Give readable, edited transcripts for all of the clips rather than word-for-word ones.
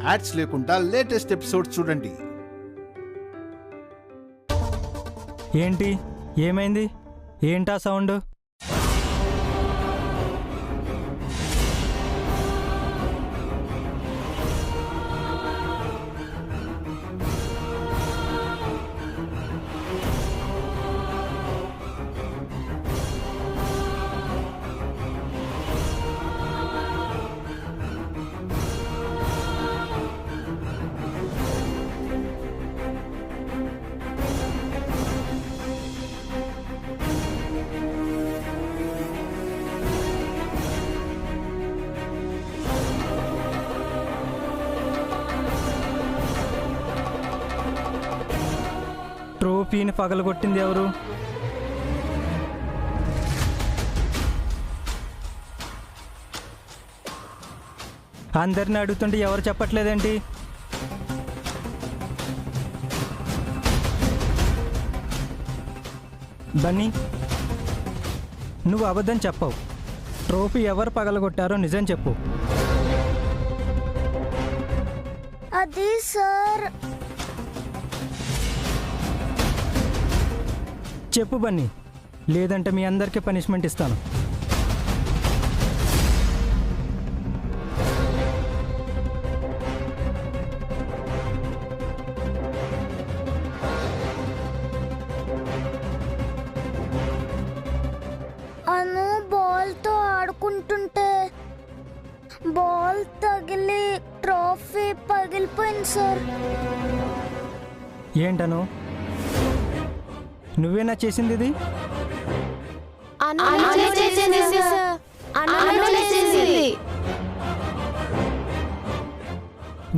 Ads లేకుండా latest episodes చూడండి. ఏంటి ఏమైంది? ఏంటా సౌండ్? ట్రోఫీని పగలగొట్టింది ఎవరు? అందరిని అడుగుతుంటే ఎవరు చెప్పట్లేదేంటి? బన్నీ, నువ్వు అబద్ధం చెప్పవు. ట్రోఫీ ఎవరు పగలగొట్టారో నిజం చెప్పు. అది సార్. చెప్పు బన్నీ, లేదంటే మీ అందరికీ పనిష్మెంట్ ఇస్తాను. అను బాల్తో ఆడుకుంటుంటే బాల్ తగిలి ట్రోఫీ పగిలిపోయింది సార్. ఏంటను? నువ్వేనా చేసింది ఇది?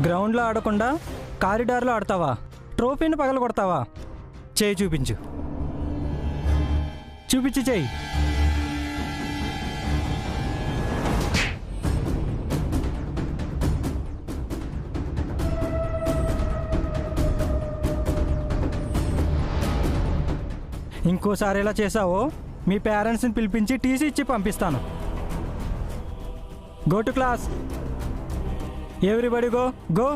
గ్రౌండ్లో ఆడకుండా కారిడార్లో ఆడతావా? ట్రోఫీని పగలగొడతావా? చేయి చూపించు. చూపించు చేయి. ఇంకోసారి ఎలా చేసావో మీ పేరెంట్స్ని పిలిపించి టీసీ ఇచ్చి పంపిస్తాను. Go to class. Everybody go go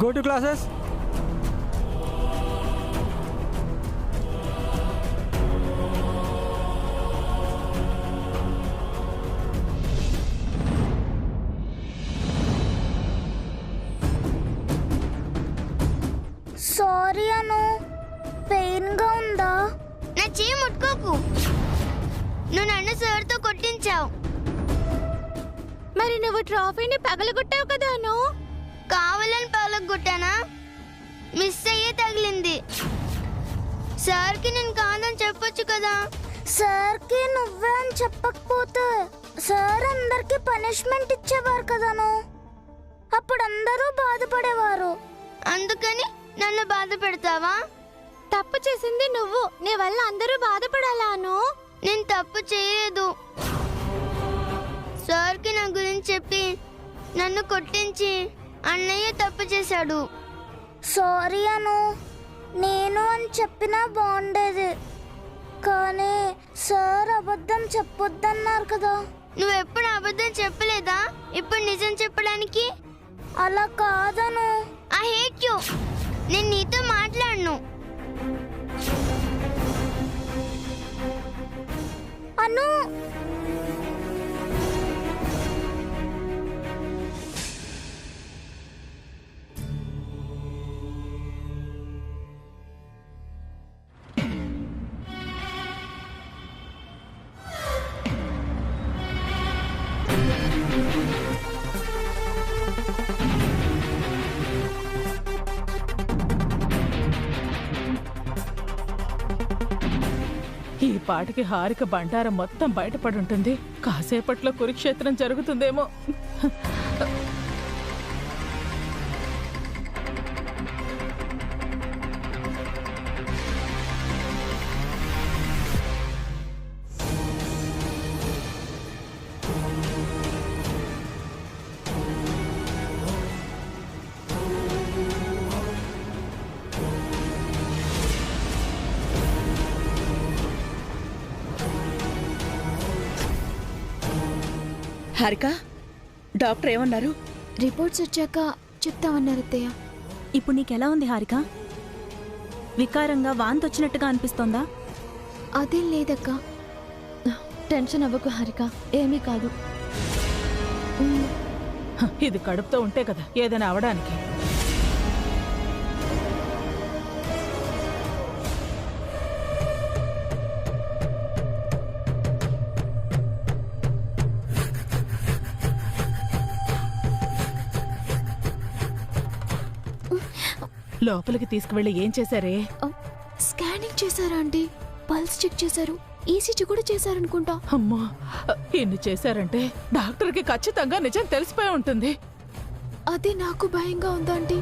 go to classes. Sorry Anu, పెయిన్గా ఉందా? నా చెయ్యి ముట్టుకోకు. నువ్వు నన్ను సార్తో కొట్టించావు. మరి నువ్వు ట్రోఫీని పగలగొట్టావు కదా? కావాలని పగలగొట్టానా? మిస్ అయ్యే తగిలింది. సార్కి నేను కాదని చెప్పొచ్చు కదా. సార్కి నువ్వే అని చెప్పకపోతే సార్ అందరికి పనిష్మెంట్ ఇచ్చేవారు కదను. అప్పుడు అందరూ బాధపడేవారు. అందుకని నన్ను బాధ పెడతావా? తప్పు చేసింది నువ్వు, నీ వల్ల అందరూ బాధపడాలాను. నేను తప్పు చేయలేదు. సార్కి నా గురించి చెప్పి నన్ను కొట్టించి అన్నయ్య తప్పు చేశాడు. సారీ అను, నేను అని చెప్పినా బాగుండేది, కానీ సార్ అబద్ధం చెప్పొద్దన్నారు కదా. నువ్వెప్పుడు అబద్ధం చెప్పలేదా ఇప్పుడు నిజం చెప్పడానికి? అలా కాదను. I hate you. నేను నీతో మాట్లాడను. అను, ఈ పాటికి హారిక బండారం మొత్తం బయటపడి ఉంటుంది. కాసేపట్లో కురుక్షేత్రం జరుగుతుందేమో. హారిక, డాక్టర్ ఏమన్నారు? రిపోర్ట్స్ వచ్చాక చెప్తామన్నారు అత్తయ్య. ఇప్పుడు నీకెలా ఉంది హారిక? వికారంగా వాంతొచ్చినట్టుగా అనిపిస్తోందా? అదేం లేదక్క. టెన్షన్ అవ్వకు హారిక, ఏమీ కాదు. ఇది కడుపుతో ఉంటే కదా ఏదైనా అవడానికి. లోపలికి తీసుకువెళ్ళి ఏం చేశారే? స్కానింగ్ చేశారా అండి? పల్స్ చెక్ చేశారు, ఈసీజీ కూడా చేశారనుకుంటా. అమ్మా, ఇన్ని చేశారంటే డాక్టర్కి ఖచ్చితంగా నిజం తెలిసిపోయి ఉంటుంది. అదే నాకు భయంగా ఉందా ఆంటీ.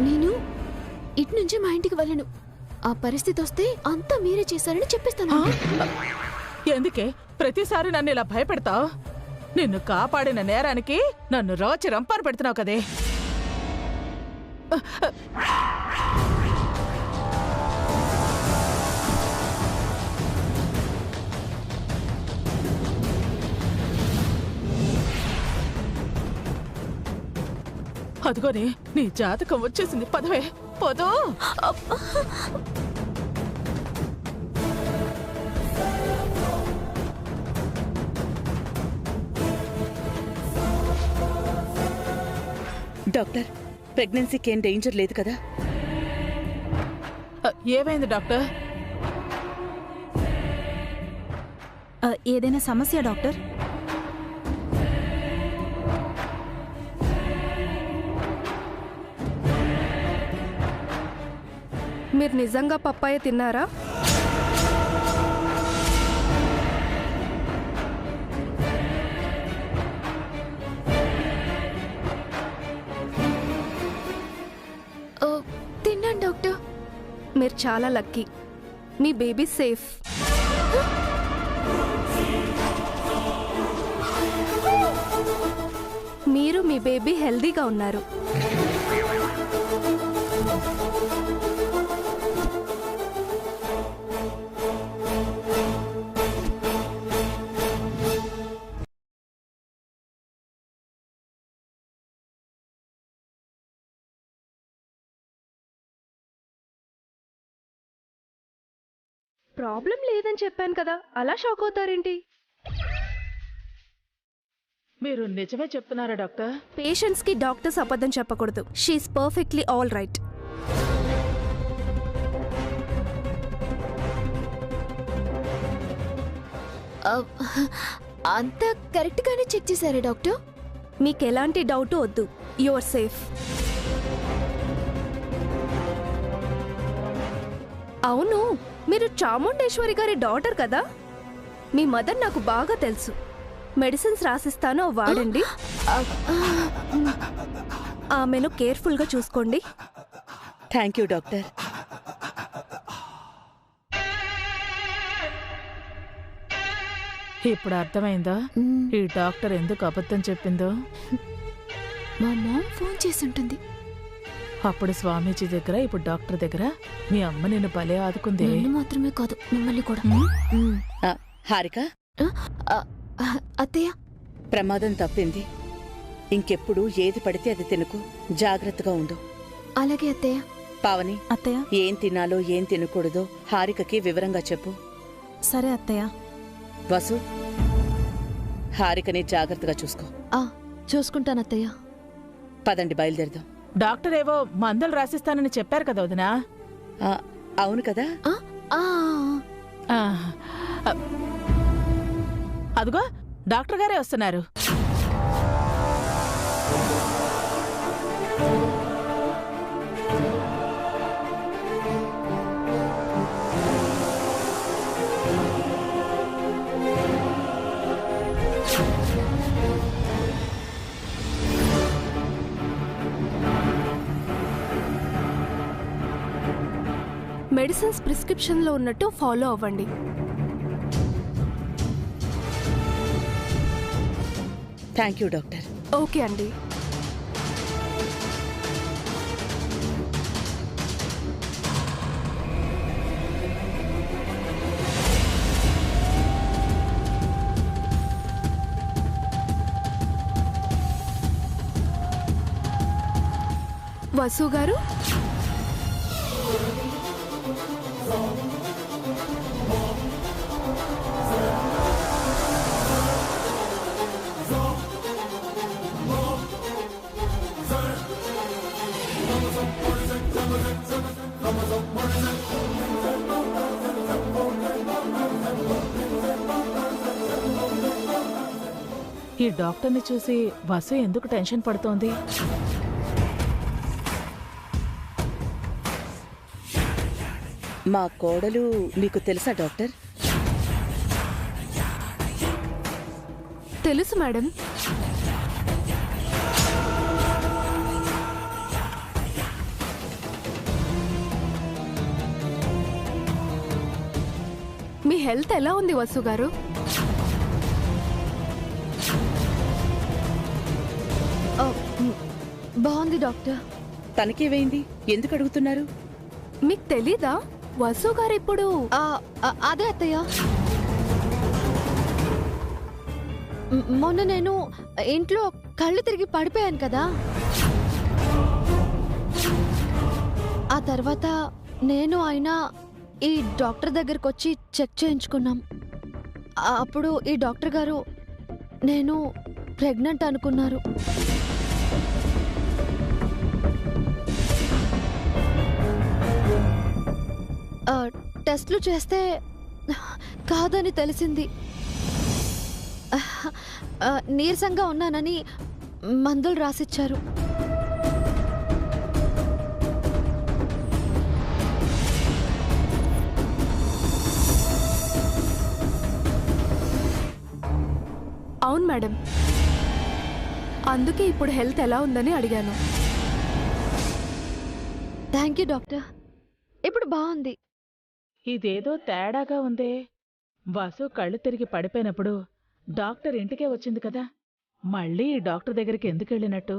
నేను ఇటు నుంచి మా ఇంటికి వెళ్ళను. ఆ పరిస్థితి వస్తే అంతా మీరే చేశారని చెప్పేస్తాను. ఎందుకే ప్రతిసారి నన్ను ఇలా భయపెడతావు? నిన్ను కాపాడిన నేరానికి నన్ను రోచి రంపాను పెడుతున్నావు కదే. అదిగోనే నీ జాతకం వచ్చేసింది. పదవే పోదు. డాక్టర్, ప్రెగ్నెన్సీకి ఏం డేంజర్ లేదు కదా? ఏమైంది డాక్టర్? ఏదైనా సమస్య డాక్టర్? మీరు నిజంగా పప్పాయ తిన్నారా? తిన్నాను డాక్టర్. మీరు చాలా లక్కీ. మీ బేబీ సేఫ్. మీరు మీ బేబీ హెల్దీగా ఉన్నారు. ప్రాబ్లం లేదని చెప్పాను కదా, అలా షాక్ అవుతారేంటి? మీరు నిజమే చెప్తున్నారా డాక్టర్? పేషెంట్స్ కి డాక్టర్స్ అబద్ధం చెప్పకూడదు. She's perfectly all right. అంతా కరెక్ట్ గానే చెక్ చేశారా డాక్టర్? మీకు ఎలాంటి డౌట్ వద్దు. You are safe. అవును, మీరు చాముండేశ్వరి గారి డాటర్ కదా? మీ మదర్ నాకు బాగా తెలుసు. మెడిసిన్స్ రాసిస్తాను, వాడండి. ఆమెను కేర్ఫుల్గా చూసుకోండి. Thank you doctor. ఇప్పుడు అర్థమైందా ఈ డాక్టర్ ఎందుకు అబద్ధం చెప్పిందో? మా మామ్ ఫోన్ చేసి ఉంటుంది. అప్పుడు స్వామీజీ దగ్గర, ఇప్పుడు డాక్టర్ దగ్గర మీ అమ్మ నిన్ను భలే ఆదుకుంది. నన్ను మాత్రమే కాదు, మిమ్మల్ని కూడా. హారిక, అత్తయ్య, ప్రమాదం తప్పింది. ఇంకెప్పుడు ఏది పడితే అది తినకు. జాగ్రత్తగా ఉండు. అలాగే అత్తయ్య. పావని, అత్తయ్య. ఏం తినాలో ఏం తినకూడదో హారికకి వివరంగా చెప్పు. సరే అత్తయ్య. వసు, హారికని జాగ్రత్తగా చూసుకో. చూసుకుంటాను అత్తయ్య. పదండి, బయలుదేరదాం. డాక్టర్ ఏవో మందులు రాసిస్తానని చెప్పారు కదా వదినా? అవును కదా? అదిగో డాక్టర్ గారే వస్తున్నారు. మెడిసిన్స్ ప్రిస్క్రిప్షన్లో ఉన్నట్టు ఫాలో అవ్వండి. Thank you doctor. ఓకే అండి. వసు గారు, ఈ డాక్టర్ని చూసి వసు ఎందుకు టెన్షన్ పడుతోంది? మా కోడలు మీకు తెలుసా డాక్టర్? తెలుసు మేడం. మీ హెల్త్ ఎలా ఉంది వసు గారు? బాగుంది డాక్టర్. తనకేమైంది? ఎందుకు అడుగుతున్నారు? మీకు తెలీదా వసు గారు ఇప్పుడు? అదే అత్తయ్య, మొన్న నేను ఇంట్లో కళ్ళు తిరిగి పడిపోయాను కదా, ఆ తర్వాత నేను ఆయన ఈ డాక్టర్ దగ్గరకు వచ్చి చెక్ చేయించుకున్నాం. అప్పుడు ఈ డాక్టర్ గారు నేను ప్రెగ్నెంట్ అనుకున్నారు. టెస్ట్లు చేస్తే కాదని తెలిసింది. నీరసంగా ఉన్నానని మందులు రాసిచ్చారు. అవును మేడం, అందుకే ఇప్పుడు హెల్త్ ఎలా ఉందని అడిగాను. థ్యాంక్ యూ డాక్టర్, ఇప్పుడు బాగుంది. ఇదేదో తేడాగా ఉందే. వసు కళ్ళు తిరిగి పడిపోయినప్పుడు డాక్టర్ ఇంటికే వచ్చింది కదా, మళ్ళీ ఈ డాక్టర్ దగ్గరికి ఎందుకు వెళ్ళినట్టు?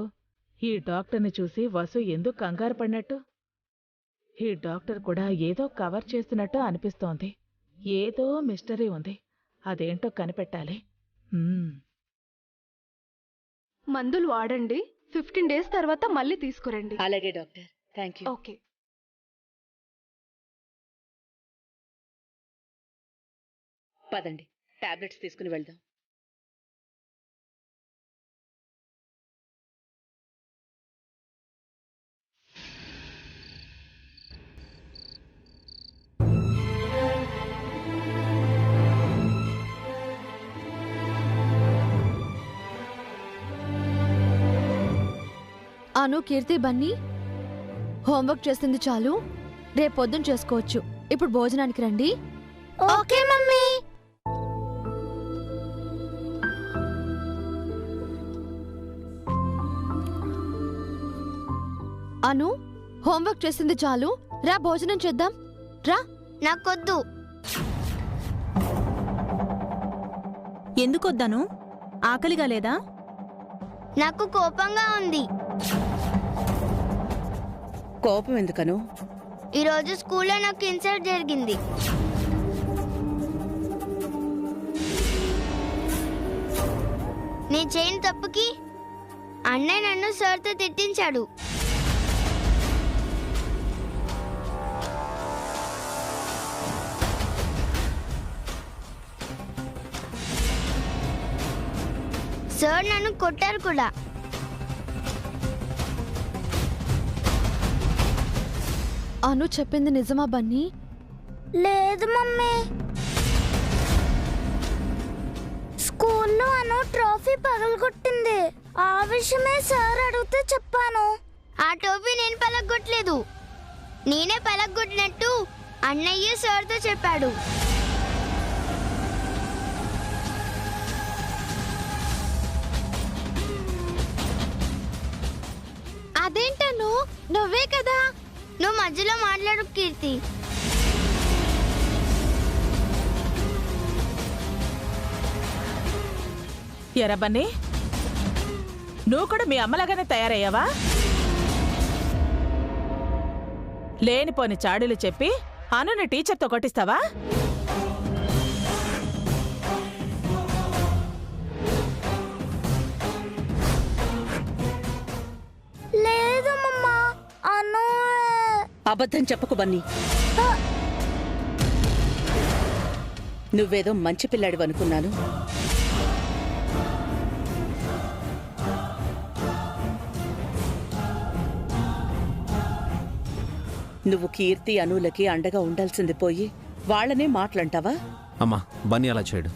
ఈ డాక్టర్ని చూసి వసు ఎందుకు కంగారు పడినట్టు? ఈ డాక్టర్ కూడా ఏదో కవర్ చేస్తున్నట్టు అనిపిస్తోంది. ఏదో మిస్టరీ ఉంది, అదేంటో కనిపెట్టాలి. మందులు వాడండి, 15 days తర్వాత మళ్ళీ తీసుకురండి. అలాగే డాక్టర్, థ్యాంక్ యూ. ఓకే. పదండి, టాబ్లెట్స్ తీసుకుని వెళ్దాం. అను, కీర్తి, బన్నీ హోంవర్క్ చేస్తుంది చాలు, రేపు పొద్దున చేసుకోవచ్చు. ఇప్పుడు భోజనానికి రండి. Okay mummy. అను, హోంవర్క్ చేసింది చాలు, రా భోజనం చేద్దాం. రా. నాకొద్దు. ఎందుకొద్దాను? ఆకలిగా లేదా? నాకు కోపంగా ఉంది. కోపం ఎందుకను? ఈరోజు స్కూల్లో నాకు ఇన్సల్ట్ జరిగింది. నేను చేయని తప్పుకి అన్నయ్య నన్ను సార్తో తిట్టించాడు. సార్ నన్ను కొట్టారు కూడా. అను చెప్పింది నిజమా బన్నీ? లేదు మమ్మీ, స్కూల్లో అను ట్రోఫీ పగలగొట్టింది. ఆ విషయమే సార్ అడిగితే చెప్పాను. ఆ టోపీ నేను పలగొట్టలేదు, నేనే పలగొట్టినట్టు అన్నయ్య సార్తో చెప్పాడు. అదేంటను, నువ్వే కదా. నువ్వు మధ్యలో మాట్లాడు కీర్తి. ఎరా బన్నీ, నువ్వు కూడా మీ అమ్మలాగానే తయారయ్యావా? లేనిపోని చాడీలు చెప్పి అనుని టీచర్తో కొట్టిస్తావా? లేదు మమ్మా, అబద్ధం చెప్పకు బన్నీ. నువ్వేదో మంచి పిల్లాడివి అనుకున్నాను. నువ్వు కీర్తి అనులకి అండగా ఉండాల్సింది పోయి వాళ్ళనే మాటలంటావా? అమ్మా, బన్నీ అలా చేయడు.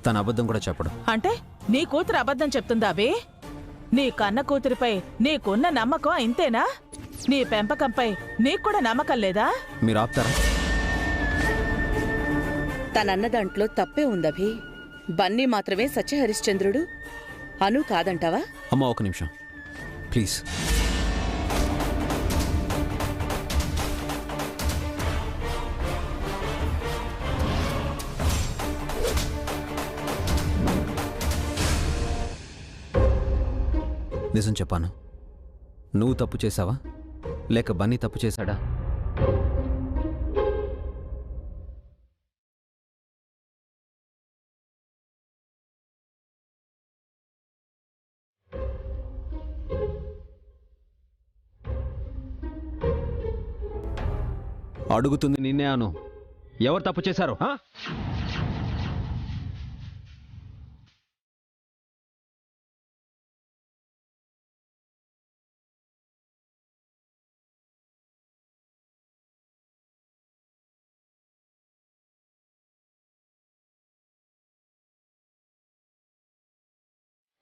తన అబద్ధం కూడా చెప్పడు. అంటే నీ కూతురు అబద్ధం చెప్తుందా అబే? నీ కన్న కూతురిపై నీకున్న నమ్మకం ఇంతేనా? నీ పెంపకంపై నీకు కూడా నమ్మకం లేదా? మీరు ఆపుతారా? తనన్న దాంట్లో తప్పే ఉందభి. బన్నీ మాత్రమే సత్యహరిశ్చంద్రుడు, అను కాదంటావా? అమ్మా, ఒక నిమిషం ప్లీజ్. నిజం చెప్పాను. నువ్వు తప్పు చేశావా లేక బన్నీ తప్పు చేశాడా? అడుగుతుంది నిన్నే అను. ఎవరు తప్పు చేశారు?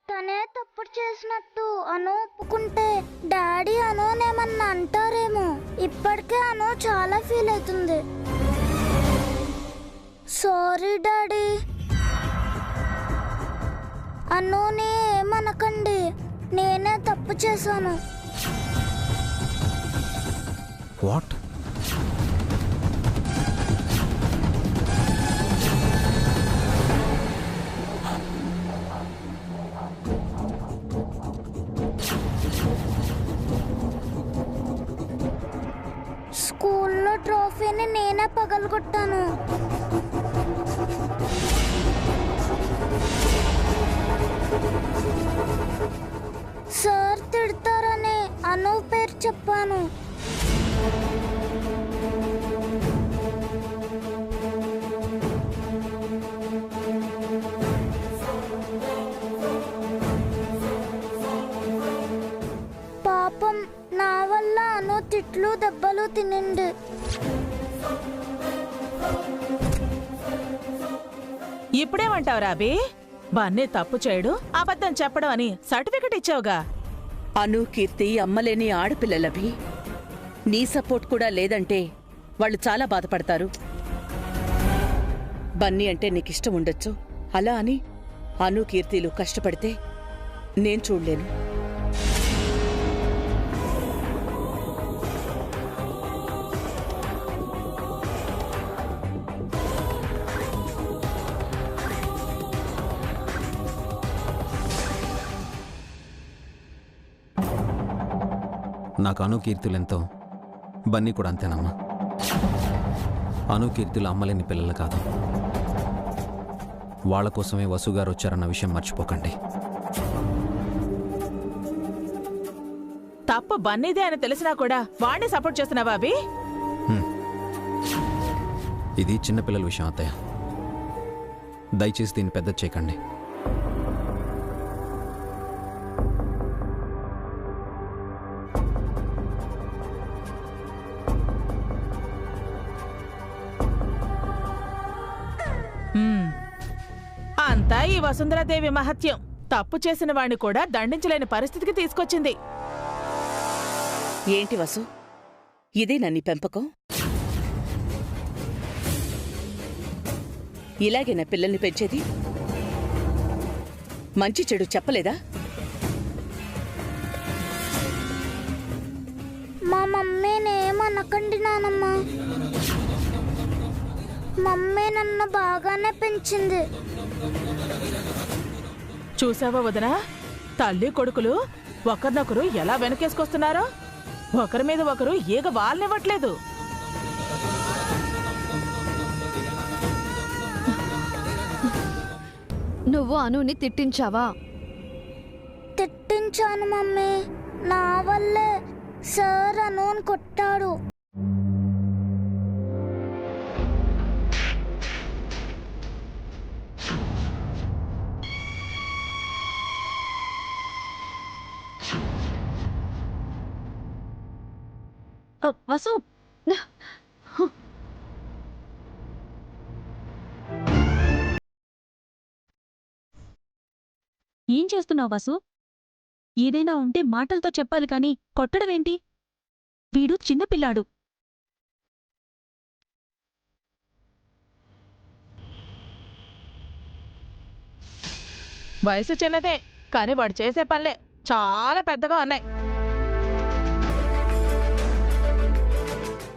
తనే తప్పుడు చేసినట్టు అను ఒప్పుకుంటే డాడీ అనునేమన్నా అంటారేమో. ఇప్పటికే అను చాలా ఫీల్ అవుతుంది. Sorry daddy. అనుని ఏమనకండి, నేనే తప్పు చేశాను. వాట్? స్కూల్లో ట్రోఫీని నేనే పగలగొట్టాను. సార్ తిడతారని అను పేరు చెప్పాను. పాపం నా వల్ల అను తిట్లు దెబ్బలు తినింది. ఇప్పుడేమంటావు రాబీ? బన్నీ తప్పు చేయడు, అబద్ధం చెప్పడం అని సర్టిఫికెట్ ఇచ్చావుగా. అను, కీర్తి అమ్మలేని ఆడపిల్లలభి. నీ సపోర్ట్ కూడా లేదంటే వాళ్ళు చాలా బాధపడతారు. బన్నీ అంటే నీకిష్టం ఉండొచ్చు, అలా అని అను, కీర్తిలు కష్టపడితే నేను చూడలేను. నాకు అను కీర్తులెంతో బన్నీ కూడా అంతేనమ్మా. అను కీర్తులు అమ్మలేని పిల్లలు కాదు. వాళ్ళ కోసమే వసుగారు వచ్చారన్న విషయం మర్చిపోకండి. తప్పు బన్నీదే అని తెలిసినా కూడా వాడిని సపోర్ట్ చేస్తున్నావా అభి? ఇది చిన్నపిల్లల విషయం అత్తయ్య. దయచేసి దీన్ని పెద్ద చేయకండి. అంతా ఈ వసుంధరాదేవి మహత్యం. తప్పు చేసిన వాణ్ణి కూడా దండించలేని పరిస్థితికి తీసుకొచ్చింది. ఏంటి వసు, ఇదే నన్ను పెంపకం? ఇలాగే నా పిల్లల్ని పెంచేది? మంచి చెడు చెప్పలేదా? మా మమ్మీని ఏమనకండి నానమ్మ. మమ్మీ నన్ను బాగానే పెంచింది. చూసావా వదనా, తల్లి కొడుకులు ఒకరినొకరు ఎలా వెనకేసుకొస్తున్నారో. ఒకరి మీద ఒకరు ఈగ వాళ్ళనివ్వట్లేదు. నువ్వు అనుని తిట్టించావా? తిట్టించాను మమ్మీ. నా వల్లే సార్ అనుని కొట్టాడు. వసు ఏం చేస్తున్నావు వసు? ఏదైనా ఉంటే మాటలతో చెప్పాలి కాని కొట్టడమేంటి? వీడు చిన్నపిల్లాడు. వయసు చిన్నదే కానీ వాడు చేసే పనులే చాలా పెద్దగా ఉన్నాయి.